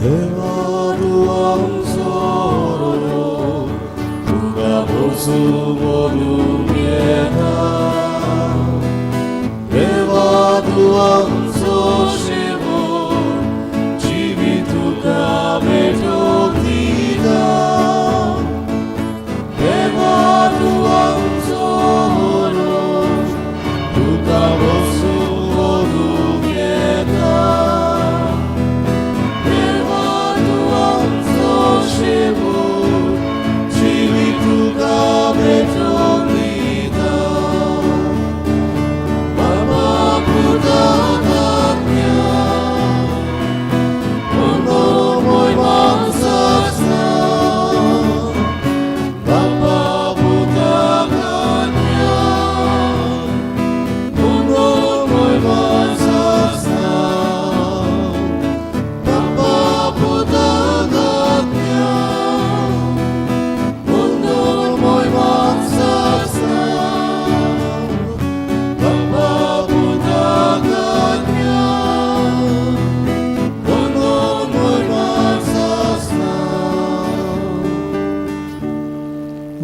대화도 왕소로 누가 보수고 누게다 대화도 왕소시고 집이 두가베 족디다 대화도 왕소로 누가 보수고 누게다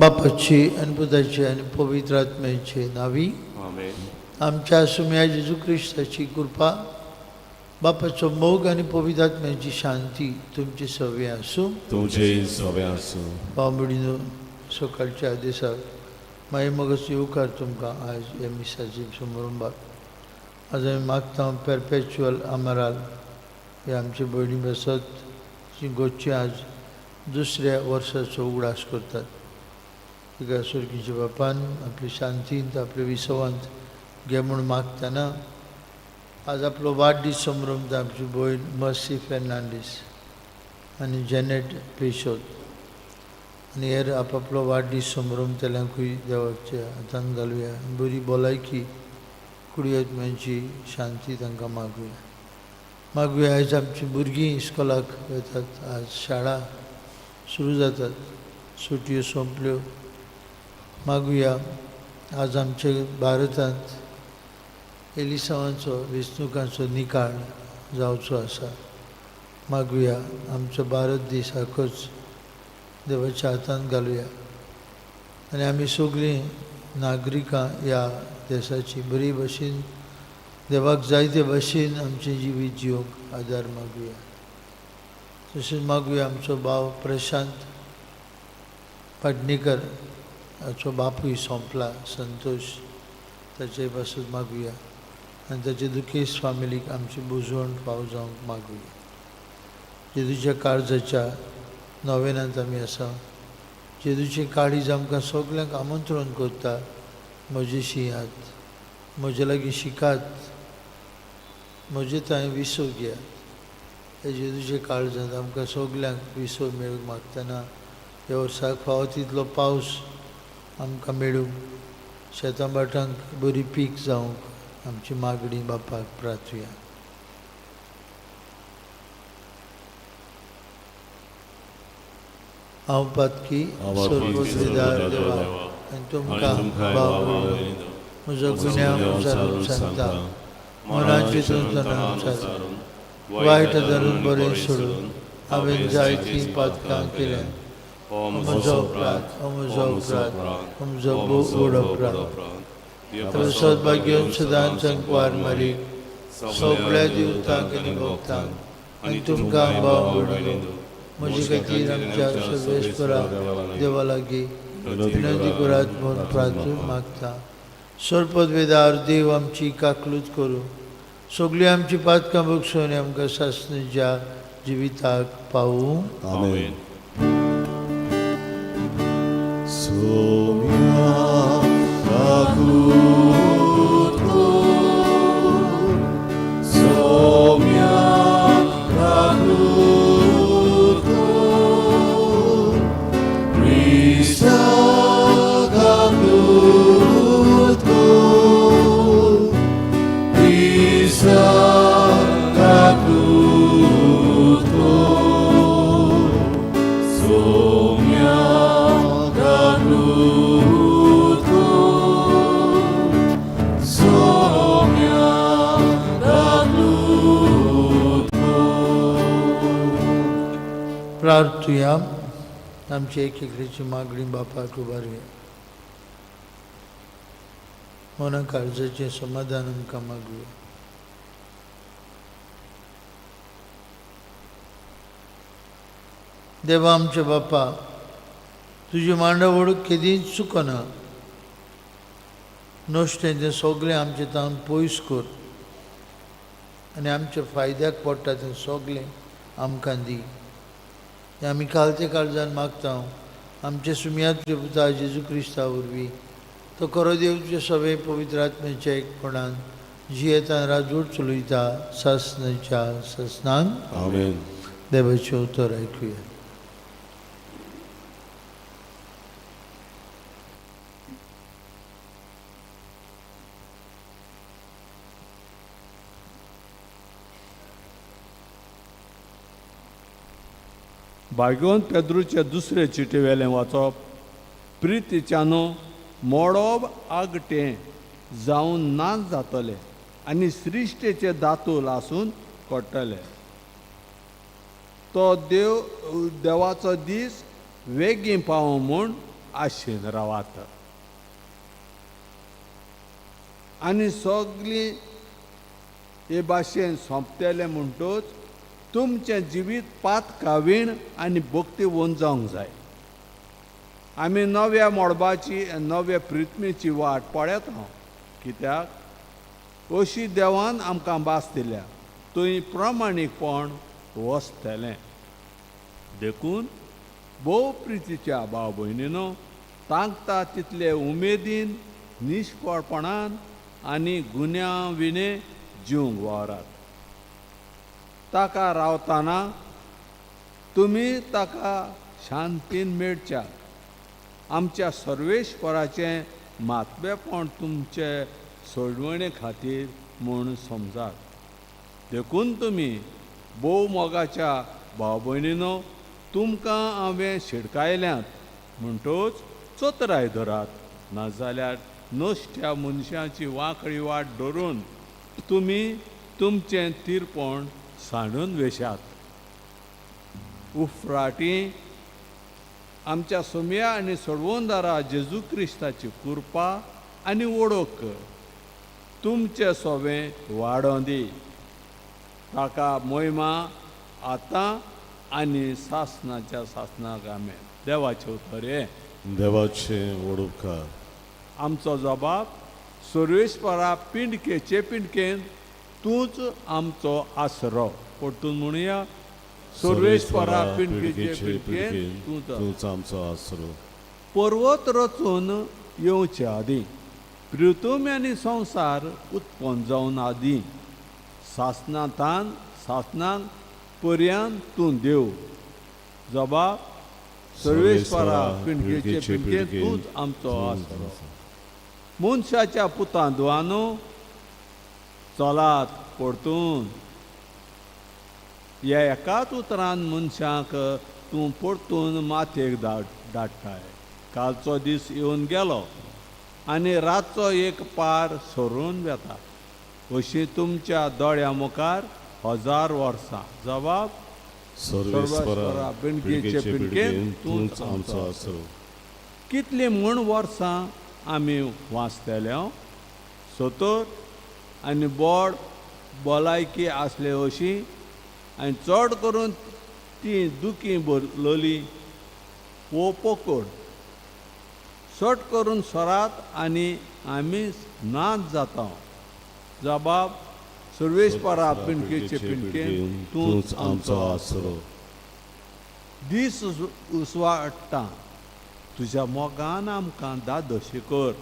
बापाची आणि पुताची आणि पवित्र आत्म्याचे नावी आमेन. आमच्या सुम्या जेजू ख्रिस्ताची कृपा बापाचो मोग आणि पवित्र आत्म्याची शांती तुमची सवय असो तुमचे सवय असो. बांबडीनो सकाळच्या दिसाक मागीर मगच येवकार तुमकां आज ह्या मिसाची समारंभाक आज आमी मागता परपॅच्युअल अमराल हे आमचे भयणी बसत जी गोंयची आज दुसऱ्या वर्साचो उगडास करतात. तिका सुर्गीच्या बापान आपली शांतींत आपल्या विसवांत घे म्हूण मागतना आज आपलो वाडदीस समारंभ आमची भयण मर्सी फेर्नांडीस आनी जेनेट पेशोद आनी हेर आपलो वाडदीस समारंभ तेल्यांकूय देवाच्या हातांत घालुया. बरी भलायकी कुडीआत्म्याची शांती तांकां मागुया. आयज आमची भुरगीं इस्कॉलाक वतात. आज शाळा सुरू जातात. सुटयो सोंपल्यो. मागुया आज आमच्या भारतांत एलिसावांचो वेंचणुकांचो निकाल जावचो आसा. मागुया आमचो भारत देश आखोच देवाच्या हातांत घालुया आनी आमी सगळीं नागरिकां ह्या देशाची बरी भशेन देवाक जाय ते भशेन आमचें जिवीत जिवंक आदार मागुया. तशेंच मागुया आमचो भाव प्रशांत पाडणेकर हाचो बापूय सोंपला संतोष ताचे पासून मागुया आनी ताचे दुखेस्त फामिलीक आमची बुजवण फाव जावंक मागुया. जेजूच्या काळजाच्या नोवेनांत आमी आसा. जेजूचें काळीज आमकां सगल्यांक आमंत्रण करता. म्हजेशी यात, म्हजे लागीं शिकात, म्हजे थंय विसो घेयात. हे जेजूचे काळजांत आमकां सगल्यांक विसो मेळूंक मागतना ह्या वर्साक फावो तितलो पावस आमकां मेळूंक शेतां भाटांक बरी पीक जावंक आमची मागणी बापाक प्रार्थुया. हांव पातकी सर्वोद्दार देवा आनी तुमकां भाव म्हजो गुन्यांव विचारून सांगता. मनाची तुमचो सारून वायट धरून बरें सोडून हांवें जायतीं पातकां केल्यां. म्हजो अपराध म्हजो व्हड अपराध. सौभाग्यवन सदांच संकवार मारीक सगळ्या दिवतांक आनी भक्तांक आनी तुमकां भाव म्हणून म्हजे खातीर आमच्या सर्वेस्परा देवा लागीं विनंती करात म्हूण प्रार्थून मागता. सर्वपदवेदार देव आमची काकलूत करूं. सगळीं आमची पातकां बक्षून आमकां सासणेच्या जिविताक पावूं. आमेन. सोम्या काकूत सोम्या काकूत क्रिस्ता काकूत क्रिस्ता काकूत सोम्या प्रार्थुया. आमची एकेकडेची मागणी बापाक उबारूया. मना काळजाचे समाधान आमकां मागूया. देवा आमचे बापा, तुजी मांडावळ केदींच चुकना. नश्टें तें सगळें आमचें तान पयस कर आनी आमच्या फायद्याक पडटा तें सगळें आमकां दी. हें आमी कालच्या काळजान मागता आमचे सुमयाचे पुता जेजू क्रिस्ता वरवीं. तो खरो देव तुजे सवे पवित्र आत्म्याच्या एकपणान जियेतान राजवट चलयता सासणाच्या सासणान. आमेन. देवाचें उतर आयकुया. भाग्योन पेद्रूचे दुसरे चिटे वेलें वाचप. प्रितीच्यानो मोडोब आगटें जावन नाच जातलें आनी सृश्टेचे दातूल आसून कोट्टले. तो देवाचो दीस वेगीं पावो म्हूण आशेन रावात. आनी सगळीं हे भाशेन सोंपतले म्हणटूच तुमचें जिवीत पात कावीण आनी भक्ती वन जावंक जाय. आमी नव्या मोडबाची नव्या प्रित्मेची वाट पळयत हांव. कित्याक अशी देवान आमकां भास दिल्या थंय प्रामाणीकपण वसतलें. देखून भोव प्रितीच्या भाव भयणीनो, तांकता तितले उमेदीन निश्फळपणान आनी गुन्या विणे जिवंक वावरात. ताका रावतना तुमी ताका शांतीन मेळच्या. आमच्या सर्वेश्वराचें मातबेपण तुमचे सोडवणे खातीर म्हूण समजात. देखून तुमी भोव मोगाच्या भाव भयणीनो, तुमकां हांवें शिडकायल्यात म्हणटूच चोतराय धरात. नाजाल्यार नश्ट्या मनशाची वांकडी वाट धरून तुमी तुमचें तिरपण सांडून वेशात. उफराटी आमच्या सुमया आनी सोडवणदारा जेजू क्रिस्ताची कृपा आनी वडोवक तुमचें सोबें वाडोवन दी. ताका महिमा आतां आनी सासणाच्या सासणाक आमेन. देवाचें उतर हे. देवाचें वडोवकार. आमचो जबाब सर्वेश्वरा पिंडकेचे पिंडकेन तूंच आमचो आसरो. परतून म्हणुया, सर्वेश्वरा पिंडकेचे पिंडकेन तूंच आमचो आसरो. पर्वत रचून येवचे आदीं पृथ्वी आनी संवसार उत्पन्न जावन आदीं सासनाक पर्यंत तूं देव. जबाब सर्वेश्वरा पिंडकेचे पिंडकेन तूंच आमचो आसरो. मनशाच्या पुतां दुआनो चलात परतून. ह्या एकाच उतरान मनशाक तूं परतून माथेक धाडटाय. कालचो दीस येवन गेलो आनी रातचो एक पार सरून वेता. अशी तुमच्या दोळ्या मुखार 1000 वर्सां. जबाब सर्वेश्वरा पिंडकेचे पिंडकेन तूंच आमचो आसरो. कितली म्हूण वर्सां आमी वाचतले. 70 आनी बोड भलायकी आसले अशी, आनी चड करून ती दुखी भरलोली वो पोकोड. सट करून सोरात आनी आमी नाच जाता. जबाब सर्वेश्वरा पिंडकेचे पिंडकेन तूंच आमचो आसरो. दीस उसवाडटा तुज्या मोगान आमकां दादोशी कर.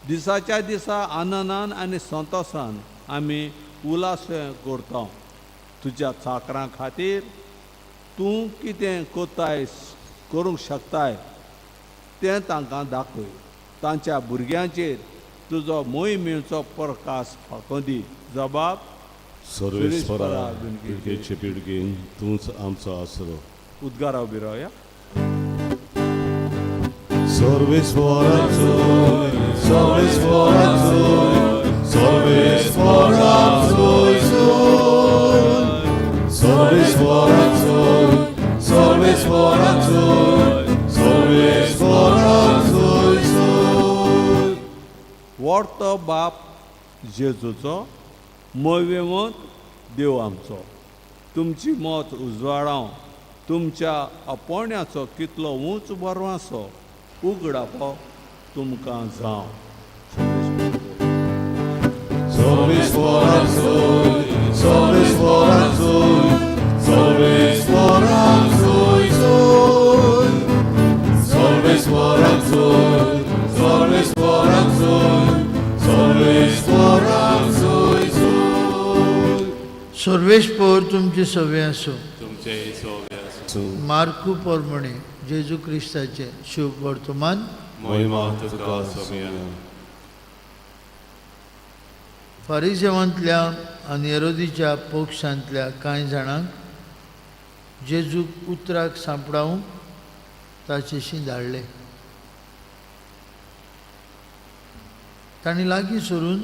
दिसाच्या दिसा आनंदान आनी संतोशान आमी उलास करता. तुज्या चाकरां खातीर तूं कितें कोताय करूंक शकताय तें तांकां दाखय. तांच्या भुरग्यांचेर तुजो मोहिमेचो प्रकाश फांको दी. जबाब सर्वेश्वरा पिंडकेचे पिंडकेन तूंच आमचो आसरो. उद्गारा उबी रावया. सर्वेश्वराचो सर्वेश्वराचो सर्वेश्वराचो सर्वेश्वराचो व्हडतो बाप जेजूचो मोविमोत देव आमचो तुमची मोत उजवाडाव तुमच्या अपोण्याचो कितलो उंच बरवासो उगडापो तुमकां जावं. Salves fora soy, salves fora soy, salves fora soy, soy. Salves fora soy, salves fora soy, salves fora soy, soy. सर्वेस्पर तुमचे सवे असो. तुमचे सोबे असो. मार्कू पोरमणे जेजू क्रिस्ताचे शुभ वर्तमान. महिमा तुका सोमिया. फारिसेवांतल्या आनी हेरोदीच्या पक्षांतल्या कांय जाणांक जेजूक उतराक सांपडावंक ताचेशी धाडले. तांणी लागीं सरून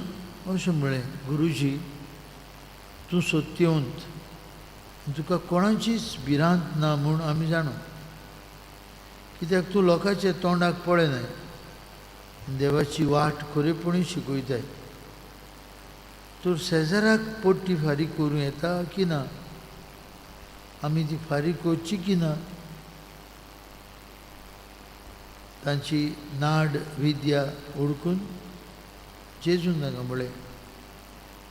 अशें म्हळें, गुरुजी तूं सत्यवंत, तुका कोणाचीच भिरांत ना म्हूण आमी जाणो, कित्याक तूं लोकांच्या तोंडाक पळयनाय, देवाची वाट खरेपणी शिकयताय. तर शेजाराक पट्टी फारीक करूं येता की ना, आमी ती फारीक करची की ना. तांची नाड विद्या ओळखून जेजून तांकां म्हळें,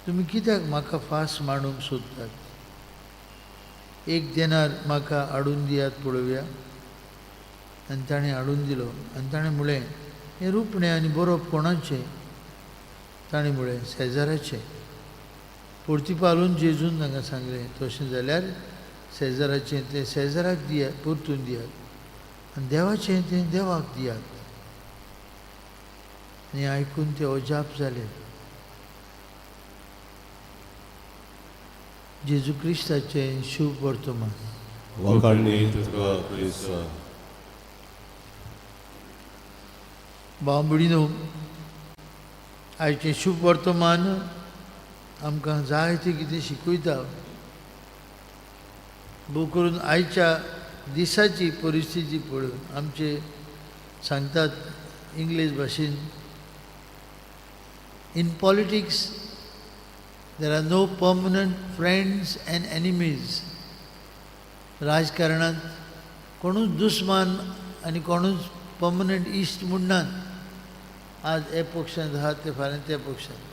तुमी कित्याक म्हाका फास मांडूंक सोदतात. एक देनार म्हाका हाडून दियात पळोवया. आनी ताणें हाडून दिलो आनी ताणें म्हळें, हें रुपणें आनी बरोवप कोणाचें. ताणें म्हळें, शेजाराचें. परतीपालून जेजून तांकां सांगलें, तशें जाल्यार शेजाराचें तें शेजाराक दियात, परतून दियात, आनी देवाचें तें देवाक दियात. आनी आयकून ते अजाप जाले. जेजू क्रिस्ताचें शुभ वर्तमान. वखाणणी तुका क्रिस्ता. भाव भयणीनो, आयचें शुभ वर्तमान आमकां जायतें कितें शिकयता. भोव करून आयच्या दिसाची परिस्थिती पळोवन आमचे सांगतात इंग्लीश भाशेन, in politics there are no permanent friends and enemies. राजकारणांत कोणूच दुस्मान आनी कोणूच परमनंट इश्ट म्हूण नात. आज हे पक्षांत आहात ते फाल्यां त्या पक्षांत,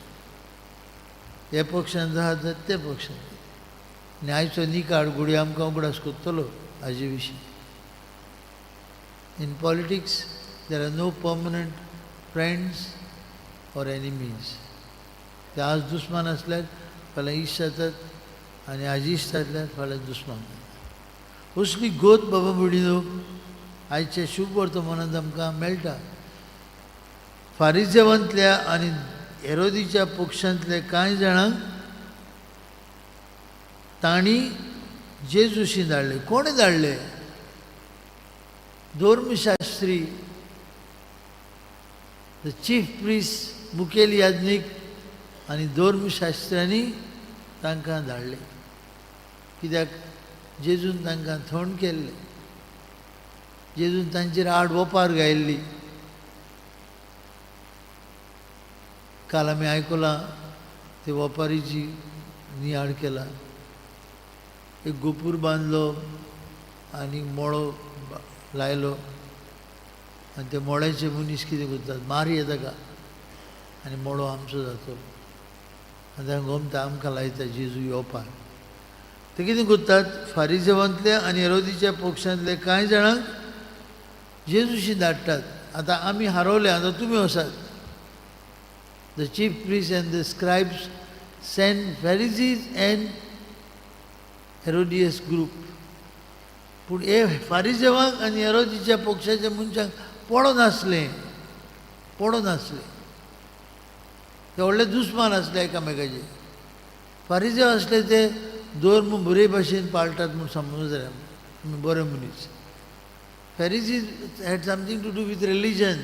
हे पक्षांत आहात ते पक्षांत. आनी आयचो निकाल घोडी आमकां उगडास कोत्तलो हाजे विशीं. In politics there are no permanent friends or enemies. ते आज दुस्मान आसल्यार फाल्यां इश्ट जातात आनी आज इश्ट जातल्यार फाल्यां दुस्मान. असली गोत बाबा भयणीनो आयच्या शुभ वर्तमानांत आमकां मेळटा. फारिसेवांतल्या आनी हेरोदीच्या पक्षांतले कांय जाणांक तांणी जेजूशी धाडले. कोणे धाडले? धर्मशास्त्री, द चीफ प्रिस्ट मुखेल याजनीक आनी धर्मशास्त्र्यांनी तांकां धाडले. कित्याक जेजून तांकां थंड केल्ले, जेजून तांचेर आड वोपार घायल्ली. काल आमी आयकलां ते वोपारीची नियाळ केला. एक गोपूर बांदलो आनी मोळो लायलो आनी ते मोळ्याचे मनीस कितें करतात, मारया ताका आनी मोळो आमचो जातो. आनी ताका गमता आमकां लायता जेजू येवपाक. ते कितें करतात, फारिसेवांतले आनी हेरोदीच्या पक्षांतले कांय जाणांक जेजूशी धाडटात. आतां आमी हारवले, आतां तुमी वसात. The chief priests and the scribes sent Pharisees and Herodias group. पूण हे फारिसेवांक आनी हेरोदीच्या पक्षाच्या मनशांक पडो नासले. ते व्हडले दुस्मान आसले एकामेकाचे. फारिसेव आसले ते धर्म बरे भाशेन पाळटात म्हूण समजूं जाय, बरे मनीस. Pharisees had something to do with religion,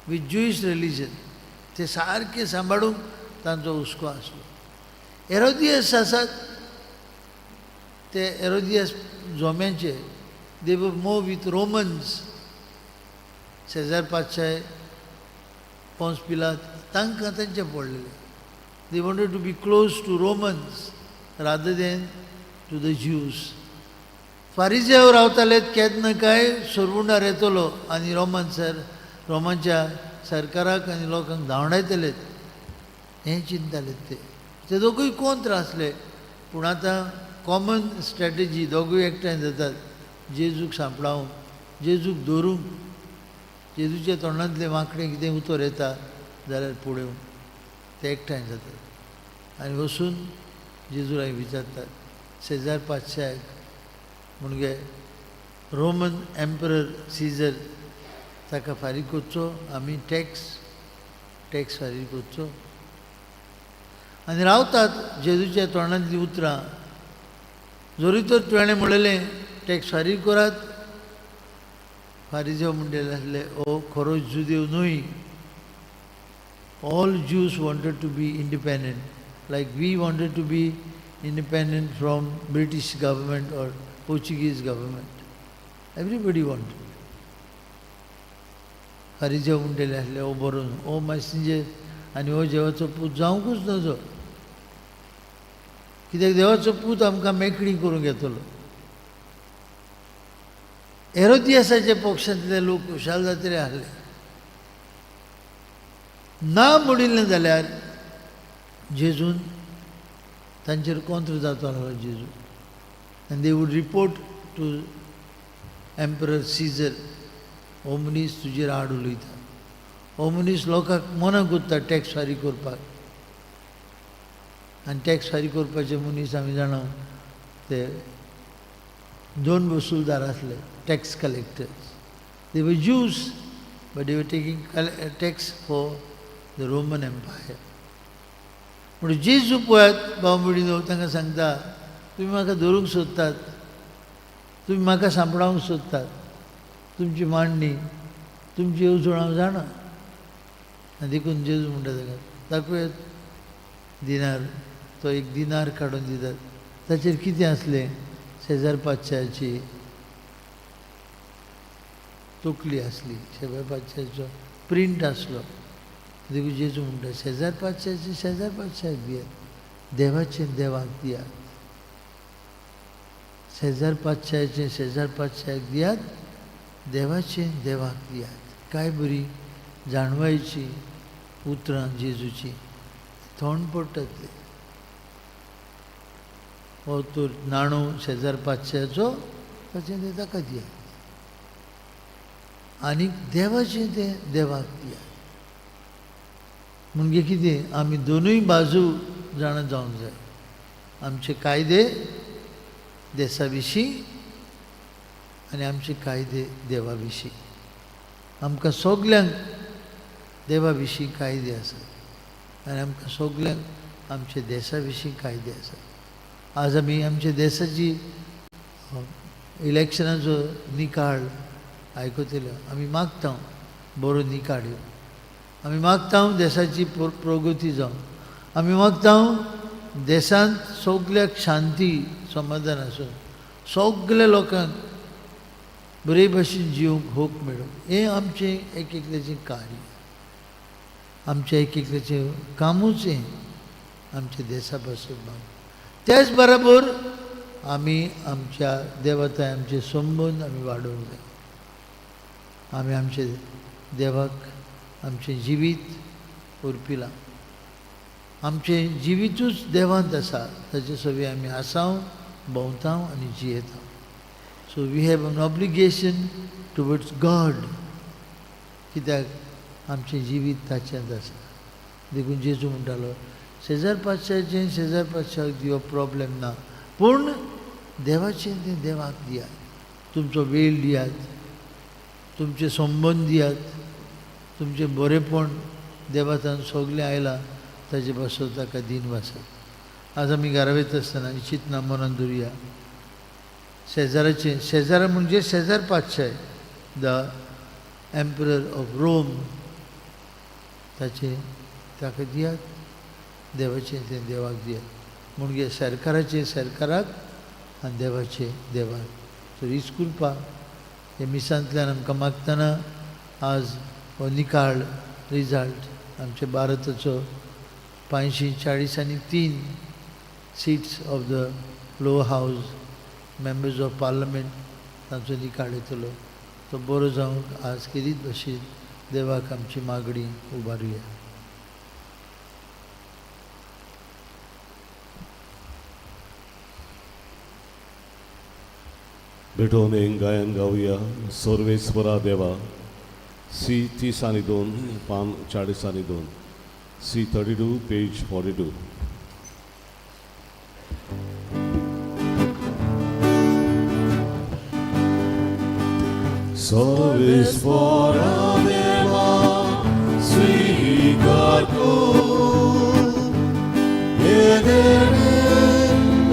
with Jewish religion. ते सारके सांबाळूंक तांचो हुस्को आसलो. हेरोदियस आसात ते हेरोदियस जोम्यांचे, दे वर मोव विथ रोमन्स. शेजार पातशाय पोन्स पिलात तांकां तांचे पडलेले. They wanted to be close to Romans rather than to the Jews. फारिजेव रावताले केन्ना काय सोरवुंडार येतलो आनी रोमांच्या सरकाराक आनी लोकांक धांवडायतले हें चिंताले ते दोगूय कोंत्र आसले. पूण आतां कॉमन स्ट्रॅटेजी दोगूय एकठांय जातात. जेजूक सांपडावंक, जेजूक धरूंक, जेजूच्या तोंडांतले वांकडें कितें उतर येता जाल्यार फुडें ते एकठांय जातात आनी वचून जेजूराक विचारतात. शेजार पातशाक म्हणजे रोमन एम्परर सीझर ताका फारीक करचो, आमी टॅक्स फारीक करचो. आनी रावतात जेजूच्या तोंडांतलीं उतरां. जोरी तर तुवें म्हणलेलें टॅक्स फारीक करात, फारिजेव म्हणलेले आसले ओ खरोच जुदेव न्हय. All Jews wanted to be independent, like we wanted to be independent from British government or Portuguese government. Everybody wanted. फारिजेव म्हणलेले आसले ओ बरो ओ मातशें आनी हो देवाचो पूत जावंकूच नजो, कित्याक देवाचो पूत आमकां मेकळी करूंक येतलो. हेरोदियासाच्या पक्षांतले लोक खुशाल जातले आसले. ना म्हणिल्लें जाल्यार जेजून तांचेर कोंत्र जावचो लागलो जेजू. आनी they would report to emperor Caesar हो मनीस तुजेर आड उलयता, हो मनीस लोकांक मनाक उत्ता टॅक्स फारीक करपाक. आनी टॅक्स फारीक करपाचे मनीस आमी जाणा ते 2 वसूलदार आसले, टॅक्स कलेक्टर्स. दे वर Jews, but they were taking tax for the Roman Empire. म्हणून जेजू पळयात भाव भयणीनो तांकां सांगता तुमी म्हाका धरूंक सोदतात, तुमी म्हाका सांपडावंक सोदतात, तुमची मांडणी तुमची येवजण हांव जाणा. आनी देखून जेजू म्हणटा ताका दाखयात दिनार. तो एक दिनार काडून दितात. ताचेर कितें आसलें? शेजार पातशाची तोकली आसली, शेजार पातशाचो प्रिंट आसलो. देखून जेजू म्हणटा शेजार पातशाचें शेजार पातशाक दियात, देवाचें देवाक दियात. शेजार पातशाचें शेजार पातशाक दियात, देवाचें देवाक दियात. काय बरी जाणवायची उतरां जेजूची थोंड पडटात. हो तर नाणो शेजार पातशाचो ताचें तें ताका दियात आनी देवाचें तें देवाक दियात. म्हणजे कितें आमी दोनूय बाजू जाणा जावंक जाय. आमचे कायदे देशा विशीं आनी आमचे कायदे देवा विशीं. आमकां सगल्यांक देवा विशीं कायदे आसात आनी आमकां सगल्यांक आमचे देशा विशीं कायदे आसात. आज आमी आमच्या देशाची इलेक्शनाचो निकाल आयकतले. आमी मागता बरो निकाल येवं, आमी मागता देशाची प्रगती जावं, आमी मागता देशांत सगल्याक शांती समाधान आसूं, सगल्या लोकांक बरे भशेन जिवंक होक मेळोवं. हें आमचें एक एकल्याचें कार्य, आमचें एक एकल्याचें कामूच हें आमच्या देशा पासून भाव. त्याच बरोबर आमी आमच्या देवताय आमचे संबंद आमी वाडोवंक जाय. आमी आमचे देवाक आमचें जिवीत उरपिलां. आमचें जिवीतूच देवांत आसा, ताचे सगळे आमी आसांव भोंवतांव आनी जियेतांव. So we have an obligation towards God, कित्याक आमचें जिवीत ताचेंच आसा. देखून जेजू म्हणटालो शेजार पातशाचें शेजार पातशाक दिवप प्रॉब्लेम ना, पूण देवाचें तें देवाक दियात. तुमचो वेळ दियात, तुमचे संबंद दियात, तुमचें बरेपण देवातान सगलें आयलां ताचे पासून ताका दिन वासात. आज आमी घरा वयता आसतना चिंतना मनान धरुया शेजाराचें. शेजार म्हणजे शेजार पातशाय, द एम्परर ऑफ रोम, ताका दियात, देवाचें तें देवाक दियात. म्हणजे सरकाराचें सरकाराक आनी देवाचें देवाक. सो इस्कुलपा हे मिसांतल्यान आमकां मागतना आज हो निकाळ रिझल्ट आमच्या भारताचो 543 seats of the lower house members of parliament तांचो निकाल येतलो तो बरो जावंक आज किरीत भाशेन देवाक आमची मागणी उबारुया. भेटून एक गायन गाऊया सर्वेस्वरा देवा. C32 पान 42 C32 पेज 42. सर्वेस्वरा देवा स्वीकार कर हे देणे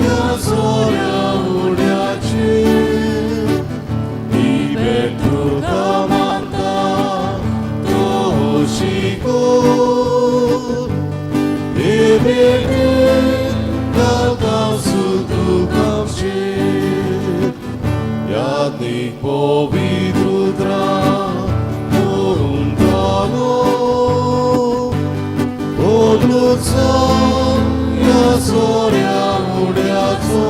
या सोऱ्या उड्याचे ही भेटूका मागता तो शिको हे भेटे गावता सुतुकामचे याज्ञिक पवित्रा Montano Odluca ja soria udiaco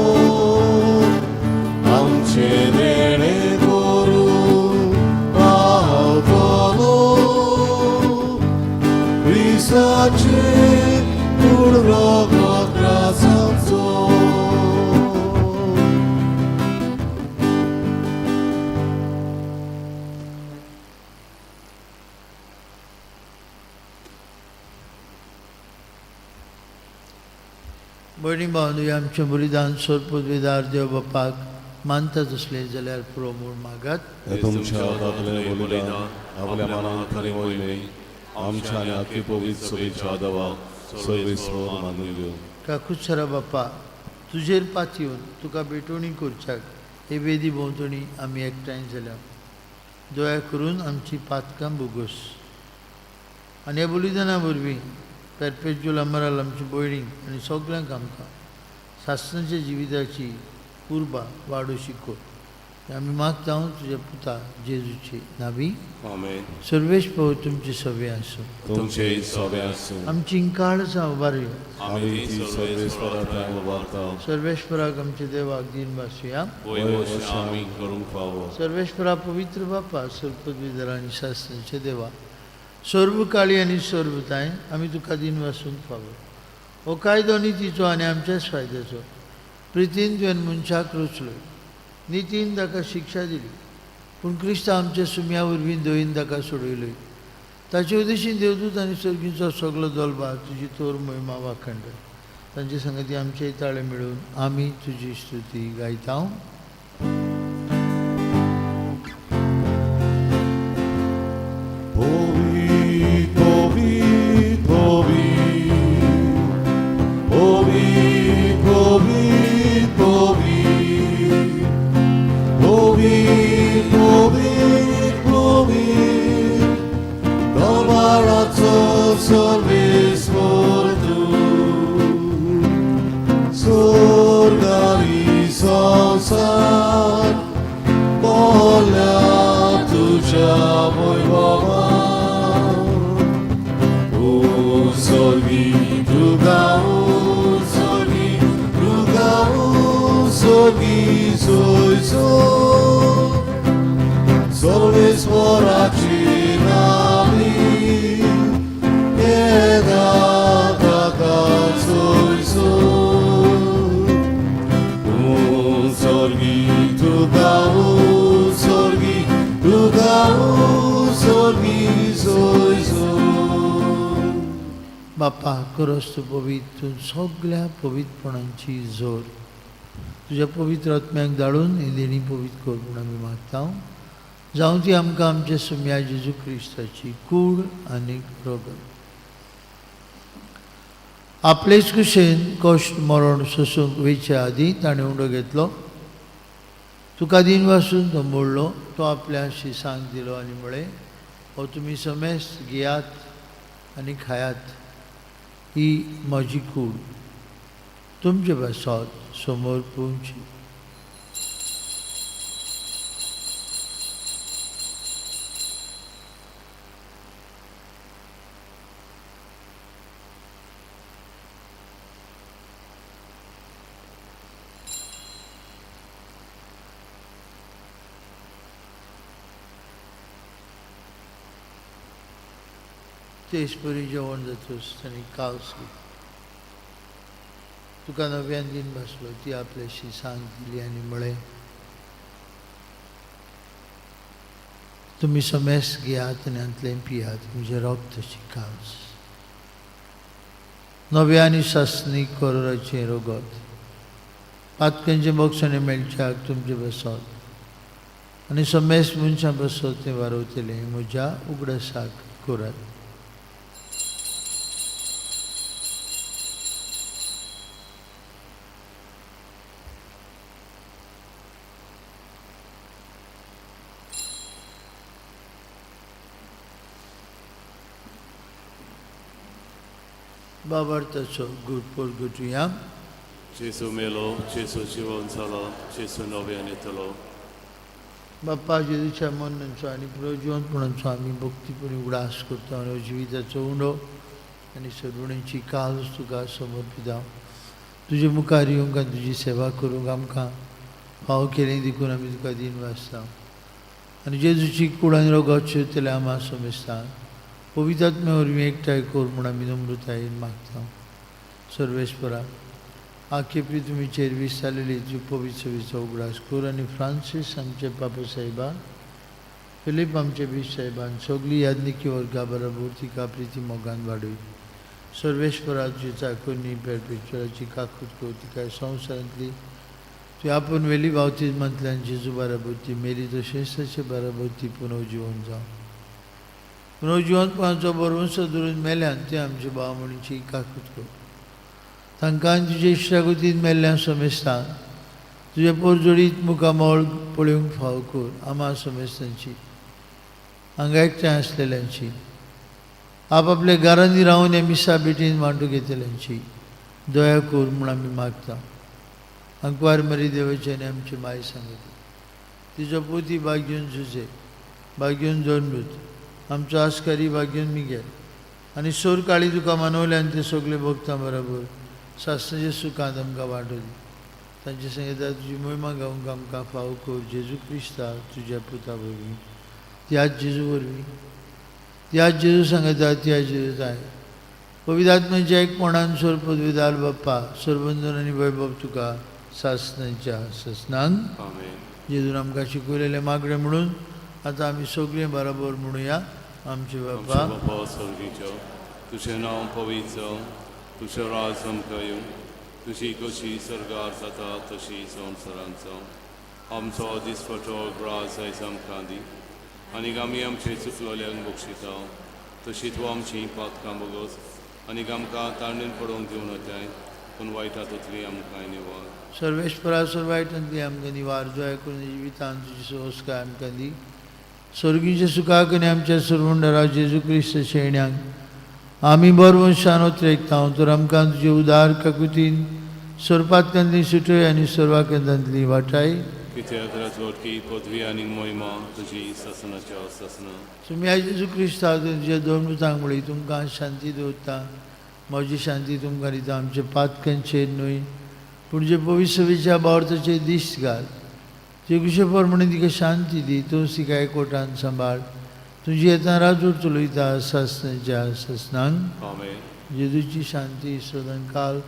Amce dene koru Autono Risace Urrogo krasanco भयणी भावंडू आमचें बलिदान सोर पदवीदार देव बापाक मानतात असले जाल्यार पुरो म्हूण मागात. हे तुमच्या हातांतलें बलिदान आपल्या मनांत खरें वयलें आमच्या आनी आख्खे पवित्र सभेच्या देवाक सर्वेस्वर मानून घेवं. काकुत्सरा बापा तुजेर पातयेवन तुका भेटवणी करच्याक हे वेदी भोंवतणी आमी एकठांय जाल्या. दया करून आमची पातकां बोगस आनी ह्या बलिदाना वरवीं परपेच्युअल अमराल आमच्या भयणीक आनी सगळ्यांक आमकां सासणाच्या जिविताची उर्बा वाडो शिको आमी मागता तुज्या पुता जेजूची नावी. Amen. सर्वेश भाऊ तुमची सवे आसूं. तुमचे सवे आसूं. आमची इंकाळसां उबारयो. आमी ती सर्वेस्वराक उबारता. सर्वेश्वराक आमच्या देवाक दिन वासुया. वैवश आमी करूंक फावो. सर्वेश्वरा पवित्र बापा सर्वपदवीधर आनी शास्त्रांचे देवा सर्व काळी आनी सर्वताय आमी तुका दिन वासूंक फावो. हो कायदो नितीचो आनी आमच्याच फायद्याचो. प्रितीन तुवें मनशाक रचलो नितीन ताका शिक्षा दिली पूण क्रिस्त आमच्या सुम्या वरवीं दयेन ताका सोडयलो. ताचे उद्देशीन देवदूत आनी सर्गीचो सगळो दलबार तुजी तोर महिमा वाखणटा. तांचे संगती आमचे ताळे मेळून आमी तुजी स्तुती गायता. बापा खरोच तूं पवित्र तूं सगळ्या पवित्रपणांची जोर तुज्या पवित्र आत्म्याक धाडून ही देणी पवित्र कर म्हूण आमी मागता. जावं ती आमकां आमच्या सुम्या जेजू क्रिस्ताची कूड आनी रोगल आपलेच कुशेन कश्ट मरण सोसूंक वेचे आदीं ताणें उंडो घेतलो. तुका दिन वासून तो मोडलो. तो आपल्या शिसांक दिलो आनी म्हळें हो तुमी समेस्त घेयात आनी खायात. ही म्हजी कूड तुमचे बसात समोर पोवची. स्टेजपरी जेवण जातोस त्यांनी काल्स तुका नव्यान दिन बसलो ती आपल्याशी सांग दिली आणि म्हळे तुम्ही समेस घेयात आणि अंतलें पियात म्हजे रक्ताची काल्स नव्या आनी सासणी कोरोराचें रोगत पातकांचे मोक्षाने मेळच्याक तुमचे बसत आनी समेस मनशां बसत तें वारवतलें म्हज्या उगडासाक करात. बाबार्थाचो गुरपोर गुटुया Gesù melo, Gesù जीवन झालो, Gesù नव्यान येतलो. बाप्पा जेजूच्या मनांचो आनी प्रयोजनपणांचो आमी भक्तीपणी उगडास करता आनी जिविताचो उंडो आनी सदवणीची काल्स तुका समर्पिता. तुजे मुखार येवंक आनी तुजी सेवा करूंक आमकां फाव केलें देखून आमी तुका दिन वाचता आनी जेजूची कूड आनी रोगात शिरतले आम्हा समेस्ता पवित्रात्मे वरवीं एकठांय कर म्हूण आमी नम्रतायेन मागता. सर्वेस्परा आख्खे पृथ्वीचेर विस्तारलेली तुजी पवित्र सेवेचो उगडास कर आनी फ्रांसीस आमचे पापा साहेबा फिलीप आमचे बीश साहेबान सगळी यादनिकी वर्गा बरोबर तिका प्रिती मोगान वाडय. सर्वेस्परा तुजी चाकोनी पेरपेच्युअलाची काकूट कर तिका संवसारांतली तुवें आपूण वेली बावतिजमांतल्यान जेजू बाराबरती मेरी तशेंच ताचे बाराबरती पुनर्जीवन जावं. पुनर्जीवनपणाचो बरोवंसो धरून मेल्यान ते आमचे भाव म्हणची काकूट कर. तांकां तुजे इश्टागतीन मेल्ल्यान समेस्तां तुजे पोरजोडीत मुखामोळ पळोवंक फाव कर. आम्हा समेस्तांची हांगा एकठांय आसलेल्यांची आपआपल्या घरांनी रावन हे मिसा बेटीन वांटो घेतल्यांची दया कर म्हूण आमी मागता. अंकवार मरी देवाचे आनी आमची माय सांगता तिजो पोती भाग्यून झुजे भाग्यून जोनबूत आमचो आस्कारी भाग्यून मिगेल आनी सोर काळी तुका मानवल्यान ते सगळे भक्तां बरोबर सासणाच्या सुखांत आमकां वांटो दी. तांचे संगीता तुजी महिमा गावंक आमकां फाव कर. जेजू क्रिस्ता तुज्या पुता वरवीं त्याच जेजू वरवीं त्याच जेजू सांगता त्या जेजूत आय पवित्रात्म्याच्या एकपणान सोर पदवीदार बाप्पा सोरबंदन आनी वैभव तुका सासणाच्या ससनान Amen. जेजून आमकां शिकवलेले मागणे म्हणून आतां आमी सगळीं बरोबर म्हणुया. आमचे बाप्पा आमचे बाप्पा स्वर्गीचो, तुझें नांव पवित्र, तुझें राज आमकां येवं, तुजी कशी सर्गार जाता तशी संवसारांत जावं. आमचो दिसपटो राज आयज आमकां दी आनी आमी आमचे चुकलोल्यांक बक्षिता तशी तूं आमची पातकां बगस आनी आमकां तारणेन पडोवंक दिवं नाताय पूण वायटांतली आमकां निवार. सर्वेश्वरा सर्वायटांतली आमकां निवार जय करून जिवितांत तुजी संस्कार आमकां दी. स्वर्गीच्या सुखाक आनी आमच्या सर्वंडरा जेजू क्रिस्त शेण्याक आमी बरवंशान उतरेकता तर आमकां तुजे उदार काकुतीन सर्पांतल्यानली सुटय आनी सर्वांतली वाटाय. कित्याक राजवटकी पदवी आनी महिमा तुजी ससनाच्या ससना. तुमी आयज जेजू क्रिस्ता तुज्या दोन मुतांक म्हळी तुमकां शांती दवरता. म्हजी शांती तुमकां दिता. आमचे पातकांचेर न्हय पूण जे पवित्र बावर्थाचे दीस घाल जे कुशे प्रमाणे तिका शांती दी. तूं तिका एकवटान सांबाळ. तुजी येता राजूर चलयता सासणाच्या ससनांक. Amen. जेजूची शांती सदांकाल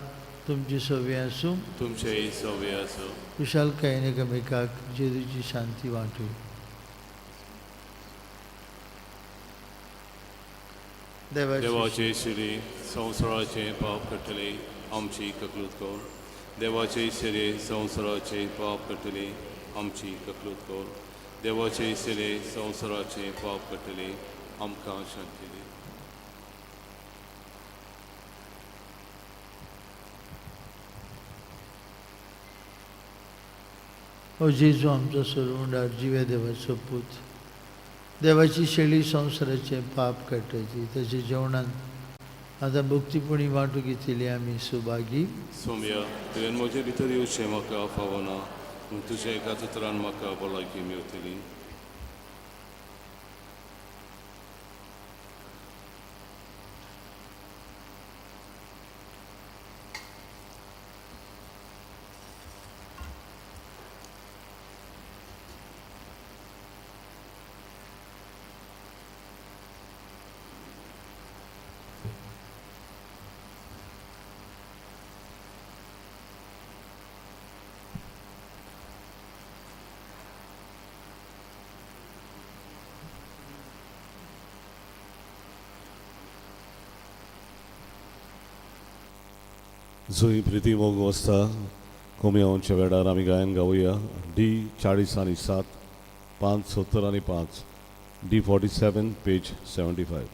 तुमची सवय आसूं. तुमचे सवय आसूं. कुशालकायेन एकामेकाक जेजूची शांती वांटूय. देवाचे श्री संवसाराचे पाप कटले आमची ककलूत कर. देवाचे श्री संवसाराचे पाप कटले आमची ककलूत कर. देवाचे श्री संवसाराचे पाप कटले आमकां शांती दी. ओ जेजू आमचो सर्वंडार जिवे देवाचो पूत देवाची शेळी संवसाराचे पाप काडटाची ताच्या जेवणान आतां भक्तीपणी वांटू घेतिली आमी सुभागी. सोम्या तुवें म्हजे भितर येवचें म्हाका फावना पूण तुज्या एका उतरान म्हाका भलायकी मेवतली. जुई प्रीती मोग वस्ता कोमियाच्या वेळार आमी गायन गावुया D40 7 5 D47 पेज 75.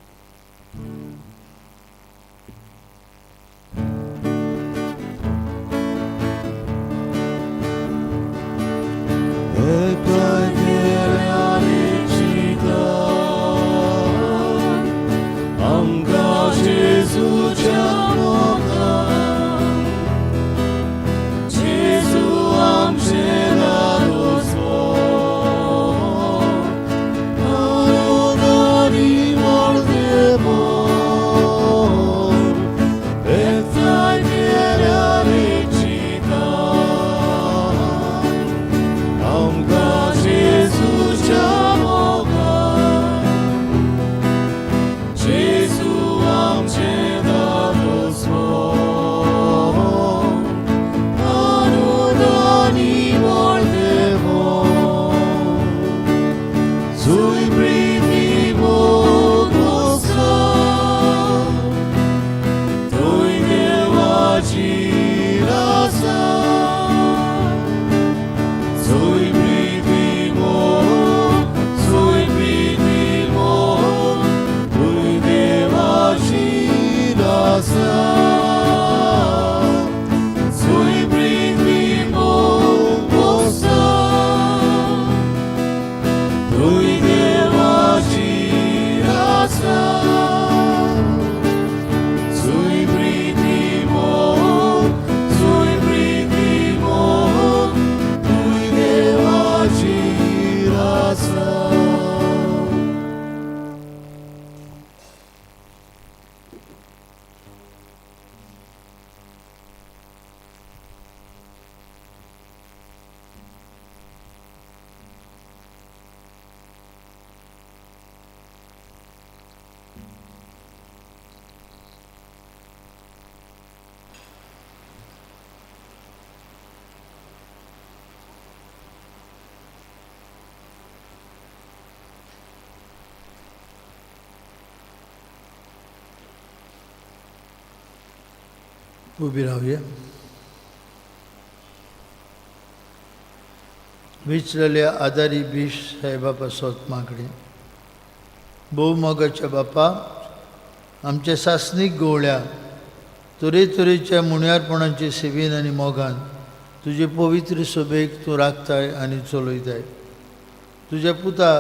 उभी राहूया. विचरलेल्या आदारी बीश साहेबापासत मागणी. भोव मोगाच्या बापा, आमच्या सासनीक गोवळ्या तरेतरेच्या मुण्यारपणांचे सेवेन आनी मोगान तुजे पवित्र सभेक तूं राखताय आनी चलयताय. तुज्या पुता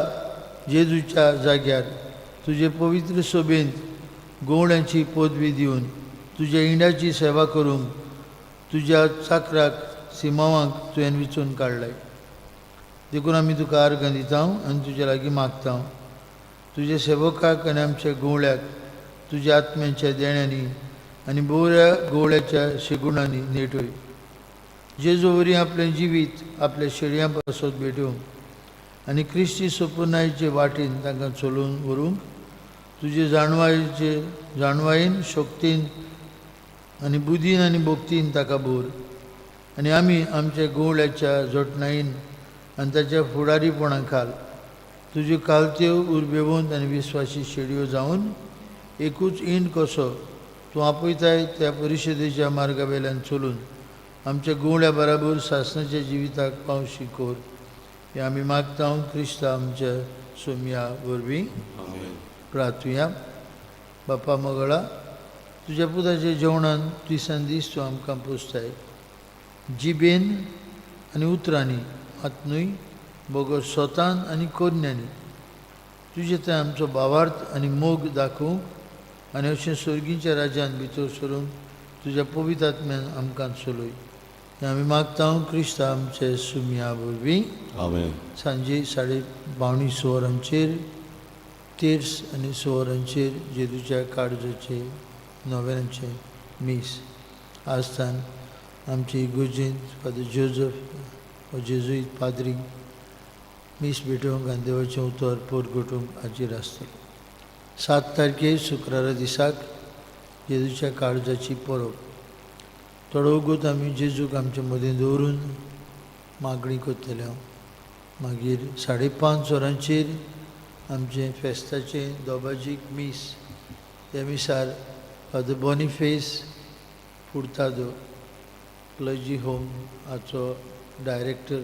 जेजूच्या जाग्यार तुजे पवित्र सभेंत गोवण्याची पदवी दिवन तुज्या इंडाची सेवा करूंक तुज्या चाकराक सिमावांक तुवें विचून काडलाय. देखून आमी तुका अर्घ दिता आनी तुजे लागीं मागता. तुज्या सेवकाक आनी आमच्या गोवळ्याक तुज्या आत्म्याच्या देण्यांनी आनी बोऱ्या गोवळ्याच्या शेगुणांनी नेटय. जेजू वरी आपलें जिवीत आपल्या शेडयां पासत भेटूंक आनी क्रिस्ती सोपुनायेचे वाटेन तांकां चलोवन व्हरूंक तुजे जाणवायेन शक्तीन आनी बुदीन आनी भोक्तीन ताका भोर. आनी आमी आमच्या गोवळ्याच्या जटणायेन आनी ताच्या फुडारीपणा खाल तुज्यो कालत्यो उर्बेवंत आनी विस्वासी शेडयो जावन एकूच इंड कसो तूं आपयताय त्या परिशदेच्या मार्गा वेल्यान चलून आमच्या गोवळ्या बराबर सासणाच्या जिविताक पावशी कोर. हे आमी मागता क्रिस्ता आमच्या सोम्या वरवीं. प्रार्थुया. बापा मोगळा, तुज्या पुताच्या जेवणान दिसान दीस तूं आमकां पोसताय. जिबेन आनी उतरांनी आत्मूय बोगो स्वतान आनी कोन्यांनी तुजे थंय आमचो भावार्थ आनी मोग दाखोवंक आनी अशें सर्गीच्या राज्यान भितर सरून तुज्या पवित्र आत्म्यान आमकां चलय. हें आमी मागता क्रिस्ता आमचे सुम्या वरवीं. आमेन. सांजे 5:30 वरांचेर तेर्स आनी 6 वरांचेर जेजूच्या काळजाचे नव्याचे मीस. आस्थान आमचे इगोजेंत फादर जोझफ जेजुईत पाद्री मीस भेटोवंक आनी देवाचें उतर परगटूंक हाजीर आसतलो. 7 तारखेर शुक्रारा दिसाक जेजूच्या काळजाची परब. थोडो वगत आमी जेजूक आमचे मदें दवरून मागणी करतले. मागीर 5:30 वरांचेर आमचे फेस्ताचें दोबाजीक मीस. त्या मिसार फादर बॉनिफेस फुर्तादो क्लर्जी होम हाचो डायरेक्टर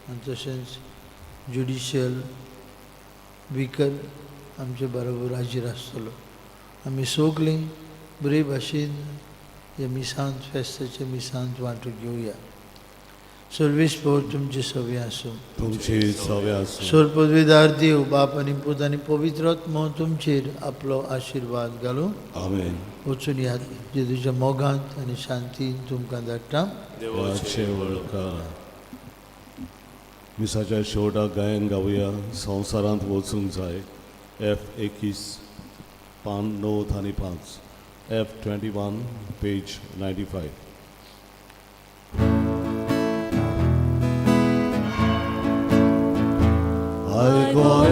आनी तशेंच ज्युडिशियल विकर आमचे बरोबर हाजीर आसतलो. आमी सगळीं बरे भाशेन हे मिसांत फेस्ताचे मिसांत वांटो घेवया. सर्वेस पवर तुमचे सवे आसूं. तुमची सवे आसूं. सोर पदवीदार देव बाप आनी पूत आनी पवित्र आत्मो तुमचेर आपलो आशिर्वाद घालूं. आमेन. वचून या जेजूच्या मोगांत आनी शांतीन तुमकां धाडटा. देवाचे वळखार. मिसाच्या शेवटाक गायन गावया. संवसारांत वचूंक जाय. F21 पान 9 आनी 5. F21 page 95. I